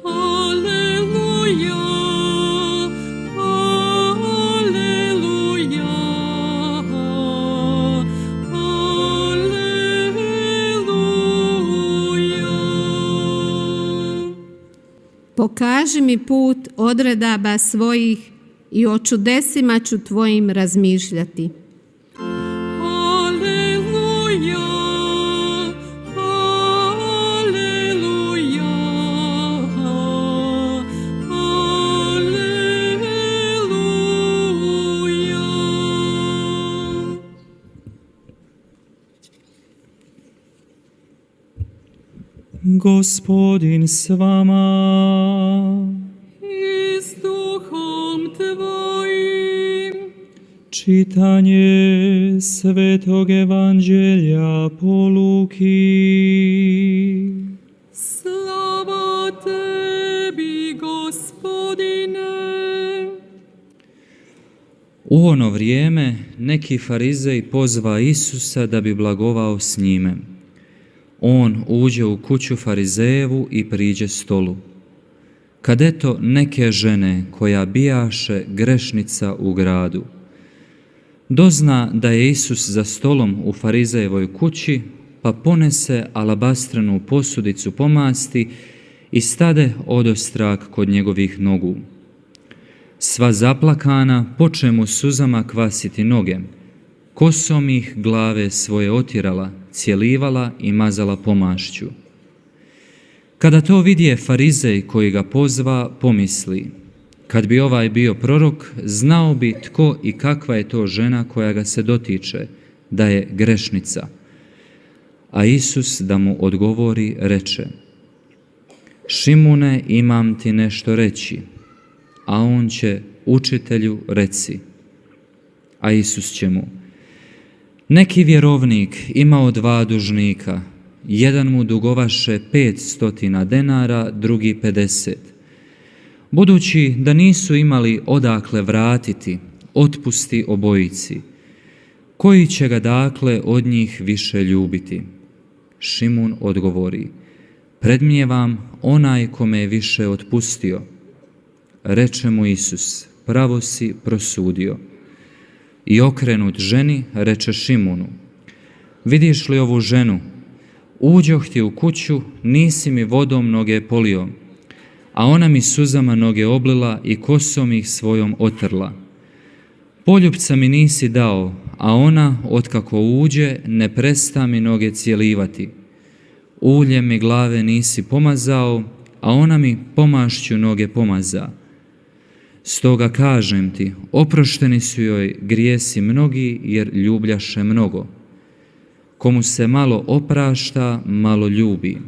Alleluja, alleluja, alleluja. Pokaži mi put odredaba svojih i o čudesima ću tvojim razmišljati. Alleluja, alleluja, alleluja. Gospodin s vama. I s duhom tvojim. Čitanje Svetog Evanđelja po Luki. Slava tebi, Gospodine. U ono vrijeme neki farizej pozva Isusa da bi blagovao s njime. On uđe u kuću farizejevu i priđe stolu. Kad eto neke žene koja bijaše grešnica u gradu, dozna da je Isus za stolom u farizejevoj kući, pa ponese alabastrenu posudicu pomasti i stade odostrak kod njegovih nogu. Sva zaplakana poče mu suzama kvasiti noge, kosom ih glave svoje otirala, cjelivala i mazala pomašću. Kada to vidje farizej koji ga pozva, pomisli: kad bi ovaj bio prorok, znao bi tko i kakva je to žena koja ga se dotiče, da je grešnica. A Isus da mu odgovori, reče: Šimune, imam ti nešto reći. A on će: učitelju, reci. A Isus će mu: neki vjerovnik imao 2 dužnika, jedan mu dugovaše 500 denara, drugi 50. Budući da nisu imali odakle vratiti, otpusti obojici. Koji će ga dakle od njih više ljubiti? Šimun odgovori: predmnijevam onaj kome je više otpustio. Reče mu Isus: pravo si prosudio. I okrenut ženi, reče Šimunu: vidiš li ovu ženu? Uđoh ti u kuću, nisi mi vodom noge polio, a ona mi suzama noge oblila i kosom ih svojom otrla. Poljupca mi nisi dao, a ona, otkako uđe, ne presta mi noge cjelivati. Uljem mi glave nisi pomazao, a ona mi pomašću noge pomaza. Stoga kažem ti, oprošteni su joj grijesi mnogi, jer ljubljaše mnogo. Komu se malo oprašta, malo ljubi.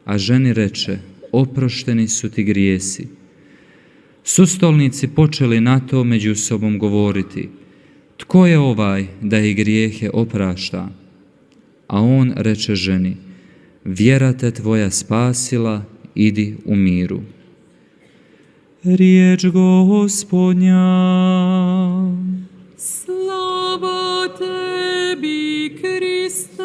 A ženi reče: oprošteni su ti grijesi. Sustolnici počeli na to među sobom govoriti: tko je ovaj da i grijehe oprašta? A on reče ženi: vjera te tvoja spasila, idi u miru. Riječ Gospodnja. Slava tebi, Kriste.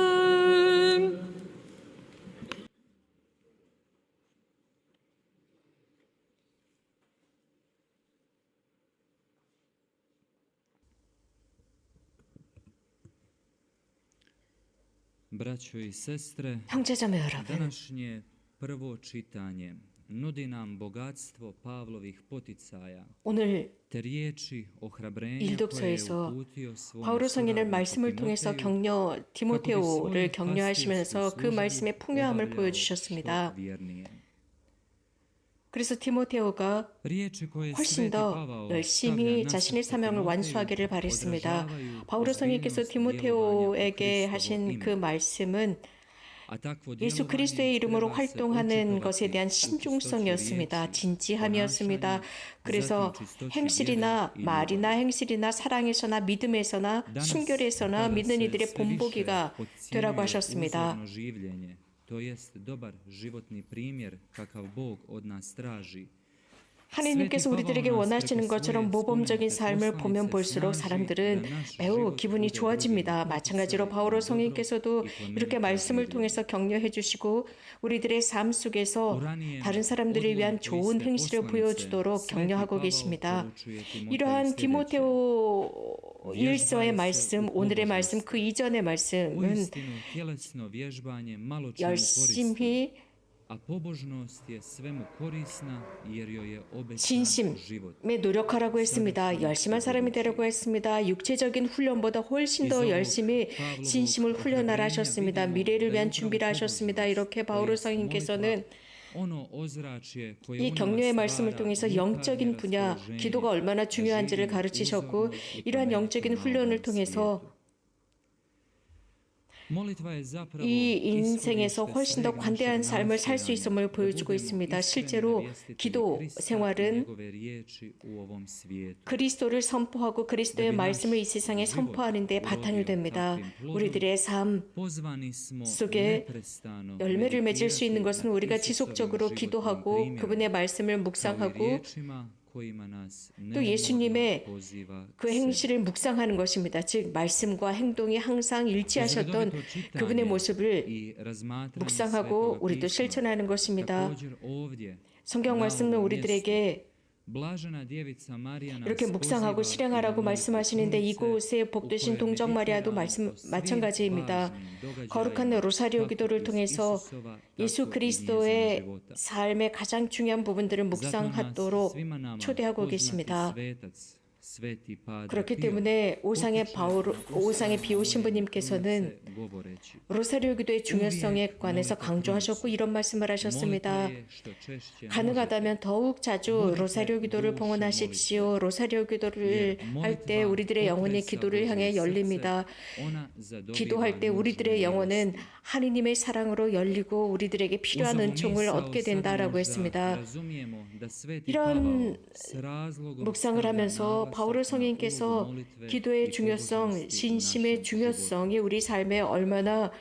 Braćo i sestre, 형제자매 여러분, današnje prvo čitanje nudi nam bogatstvo Pavlovih poticaja 오늘 te riječi ohrabrenja koje je 일독서에서 uputio svom 바오로 성인은 suradniku 말씀을 통해서 Timoteju, 디모테오를 격려하시면서 그 말씀의 풍요함을 보여주셨습니다. 그래서 디모테오가 riječi koje 훨씬 Sveti 더 Pavao 열심히 stavlja 자신의 nasuprot 사명을 Timoteju, 완수하기를 바랬습니다. odražavaju 바오로 성인께서 ozbiljnost 디모테오에게 djelovanja u 하신 Hristovo 그 ime. 말씀은 A takvo 예수 djelovanje 그리스도의 이름으로 treba se 활동하는 것에 očitovati 대한 u čistoći 신중성이었습니다. riječi, 진지함이었습니다. 그래서 ponašanju, zatim čistoći 행실이나 vjere i 말이나 ljubavi. 행실이나 사랑에서나 믿음에서나 Danas, 순결에서나 kada 믿는 se 이들의 sve 본보기가 više 되라고 podcjenjuje 하셨습니다. uzorno življenje, to jest dobar životni primjer kakav Bog od nas traži, 하나님께서 우리들에게 원하시는 것처럼 모범적인 삶을 보면 볼수록 사람들은 매우 기분이 좋아집니다. 마찬가지로 바오로 성인께서도 이렇게 말씀을 통해서 격려해 주시고 우리들의 삶 속에서 다른 사람들을 위한 좋은 행실을 보여주도록 격려하고 계십니다. 이러한 디모데오 1서의 말씀, 오늘의 말씀, 그 이전의 말씀은 Uistinu, tjelesno vježbanje malo čemu koristi, 열심히 a pobožnost je svemu korisna jer joj je obećan život. 진심에 노력하라고 했습니다. 열심한 사람이 되라고 했습니다. 육체적인 훈련보다 훨씬 더 열심히 진심을 훈련하라 하셨습니다. 미래를 위한 준비를 하셨습니다. 이렇게 바오로 성인께서는 Ono ozračje koje 이 u nama 격려의 말씀을 stvara 통해서 영적인 unutarnje 분야, raspoloženje, 기도가 얼마나 중요한지를 da 가르치셨고 živimo 이러한 uzorno i 영적인 po 훈련을 novom 통해서 svijetu. Molitva je zapravo 이 인생에서 ishodište 훨씬 더 sveg 관대한 našeg 삶을 살 수 nastojanja 있음을 da 보여주고 budemo 있습니다. iskreni 실제로 navjestitelji 기도 Krista i 생활은 njegove riječi u ovom svijetu. 그리스도를 선포하고 그리스도의 말씀을 이 세상에 선포하는 데 바탕이 됩니다. 우리들의 삶 Pozvani smo 속에 neprestano 열매를 맺을 수 있는 meditirati 것은 nad 우리가 Isusovim 지속적으로 životnim 기도하고 primjerom, 그분의 말씀을 kao i 묵상하고 riječima kojima nas 또 예수님의 neumorno poziva 그 k sebi. 행실을 묵상하는 것입니다. 즉 말씀과 행동이 항상 일치하셨던 그분의 모습을 I razmatranje 묵상하고 Svetoga 우리도 pisma. 실천하는 것입니다. Također ovdje, 성경 na 말씀은 ovom 우리들에게 mjestu, Blažena djevica Marija nas 이렇게 묵상하고 poziva 실행하라고 i na 말씀하시는데 molitve 이곳에 u 복되신 kojoj 동정 마리아도 meditiramo o svim 마찬가지입니다. važnim događajima 거룩한 로사리오 kako 기도를 iz 통해서 Isusova, 예수 tako i njezina 그리스도의 života. 삶의 가장 중요한 부분들을 Zato nas 묵상하도록 svima nama 초대하고 poznati 계십니다. svetac, Sveti Padre 그렇기 Pio 때문에 오상의 potiče 비오 svoje 신부님께서는 trudnice govoreći, 로사리오 기도의 중요성에 관해서 강조하셨고 이런 말씀을 하셨습니다. molite je što češće 가능하다면 더욱 자주 로사리오 기도를 봉헌하십시오. 로사리오 기도를 할 때 우리들의 영혼의 기도를 향해 열립니다. 기도할 때 우리들의 영혼은 하느님의 사랑으로 열리고 우리들에게 필요한 은총을 얻게 된다라고 했습니다. 이런 묵상을 하면서 바오로 성인께서 기도의 중요성, 신심의 중요성이 우리 삶에 얼마나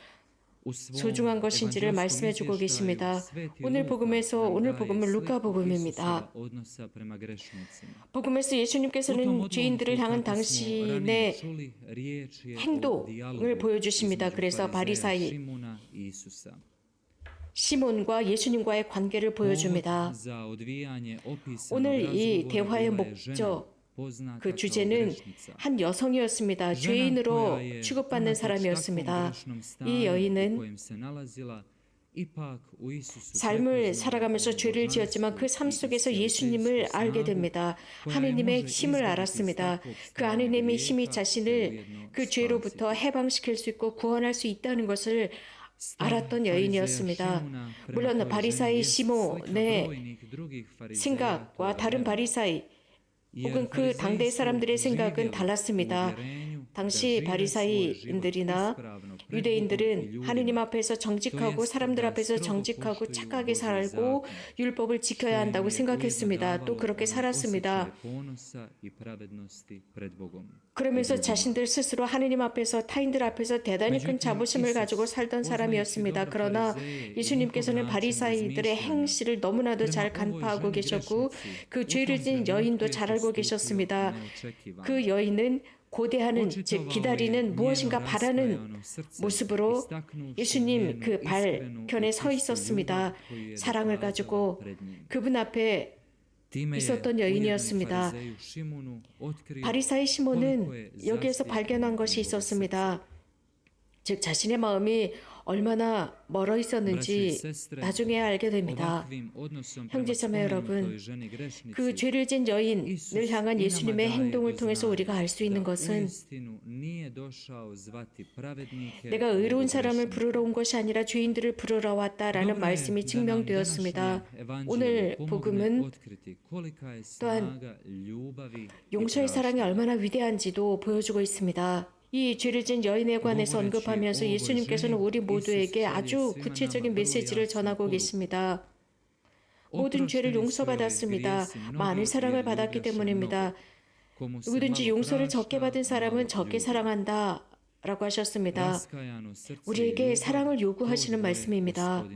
소중한 것인지를 말씀해 주고 계십니다. 오늘 복음은 루카 복음입니다. 복음에서 예수님께서는 죄인들을 향한 당신의 행동을 보여주십니다. 그래서 바리사이 시몬과 예수님과의 관계를 보여줍니다. 오늘 이 대화의 목적, 그 주제는 한 여성이었습니다. 죄인으로 취급받는 사람이었습니다. 이 여인은 삶을 살아가면서 죄를 지었지만 그 삶 속에서 예수님을 알게 됩니다. 하느님의 힘을 알았습니다. 그 하느님의 힘이 자신을 그 죄로부터 해방시킬 수 있고 구원할 수 있다는 것을 알았던 여인이었습니다. 물론 바리사이 시몬의 생각과 다른 바리사이 혹은 그 당대 사람들의 생각은 달랐습니다. 당시 바리사이인들이나 유대인들은 하느님 앞에서 정직하고 사람들 앞에서 정직하고 착하게 살고 율법을 지켜야 한다고 생각했습니다. 또 그렇게 살았습니다. 그러면서 자신들 스스로 하느님 앞에서 타인들 앞에서 대단히 큰 자부심을 가지고 살던 사람이었습니다. 그러나 예수님께서는 바리사이들의 행실을 너무나도 잘 간파하고 계셨고 그 죄를 지은 여인도 잘 알고 계셨습니다. 그 여인은 고대하는, 즉 기다리는 무엇인가 바라는 모습으로 예수님 그 발편에 서 있었습니다. 사랑을 가지고 그분 앞에 있었던 여인이었습니다. 바리사이 시몬은 여기에서 발견한 것이 있었습니다. 즉 자신의 마음이 얼마나 멀어 있었는지 나중에 알게 됩니다. 형제자매 여러분, 그 죄를 진 여인을 향한 예수님의 행동을 통해서 우리가 알 수 있는 것은 내가 의로운 사람을 부르러 온 것이 아니라 죄인들을 부르러 왔다라는 말씀이 증명되었습니다. 오늘 복음은 또한 용서의 사랑이 얼마나 위대한지도 보여주고 있습니다. 이 죄를 진 여인에 관해서 언급하면서 예수님께서는 우리 모두에게 아주 구체적인 메시지를 전하고 계십니다. 모든 죄를 용서받았습니다. 많은 사랑을 받았기 때문입니다. 누구든지 용서를 적게 받은 사람은 적게 사랑한다 라고 하셨습니다. 우리에게 사랑을 요구하시는 말씀입니다.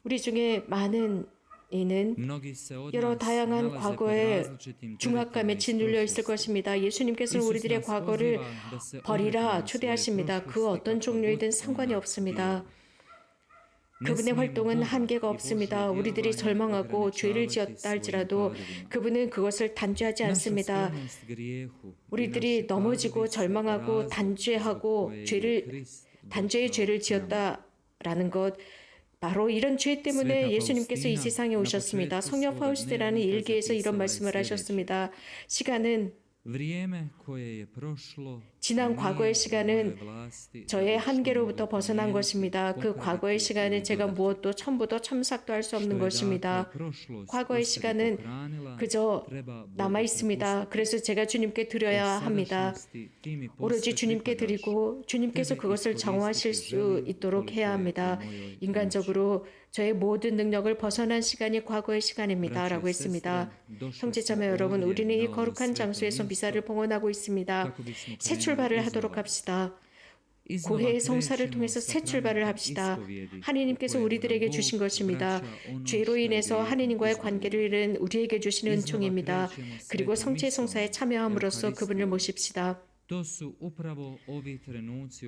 우리 중에 많은 이는 Mnogi se od 여러 nas 다양한 nalaze pod 과거의 različitim 중압감에 teretima iz 짓눌려 있을 prošlosti. 것입니다. 예수님께서는 우리들의 과거를 버리라 초대하십니다. 그 어떤 종류이든 상관이 없습니다. 그분의 활동은 한계가 없습니다. 우리들이 절망하고 죄를 지었다 할지라도 그분은 그것을 단죄하지 않습니다. 우리들이 넘어지고 절망하고 단죄하고 단죄의 죄를 지었다라는 것, 바로 이런 죄 때문에 예수님께서 이 세상에 오셨습니다. 성녀 파우스티라는 일기에서 이런 말씀을 하셨습니다. 시간은 지난 과거의 시간은 저의 한계로부터 벗어난 것입니다. 그 과거의 시간은 제가 무엇도 첨부도 첨삭도 할 수 없는 것입니다. 과거의 시간은 그저 남아 있습니다. 그래서 제가 주님께 드려야 합니다. 오로지 주님께 드리고 주님께서 그것을 정화하실 수 있도록 해야 합니다. 인간적으로 저의 모든 능력을 벗어난 시간이 과거의 시간입니다. 라고 했습니다. 형제자매 여러분, 우리는 이 거룩한 장소에서 미사를 봉헌하고 있습니다. 새 출발을 하도록 합시다. 고해의 성사를 통해서 새 출발을 합시다. 하나님께서 우리들에게 주신 것입니다. 죄로 인해서 하나님과의 관계를 잃은 우리에게 주신 은총입니다. 그리고 성체 성사에 참여함으로써 그분을 모십시다.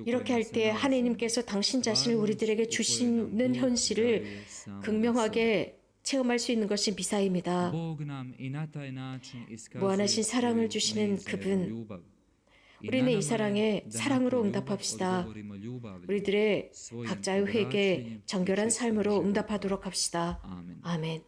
이렇게 할 때 하나님께서 당신 자신을 우리들에게 주시는 현실을 극명하게 체험할 수 있는 것이 미사입니다. 무한하신 사랑을 주시는 그분, 우리는 이 사랑에 사랑으로 응답합시다. 우리들의 각자의 회개, 정결한 삶으로 응답하도록 합시다. 아멘.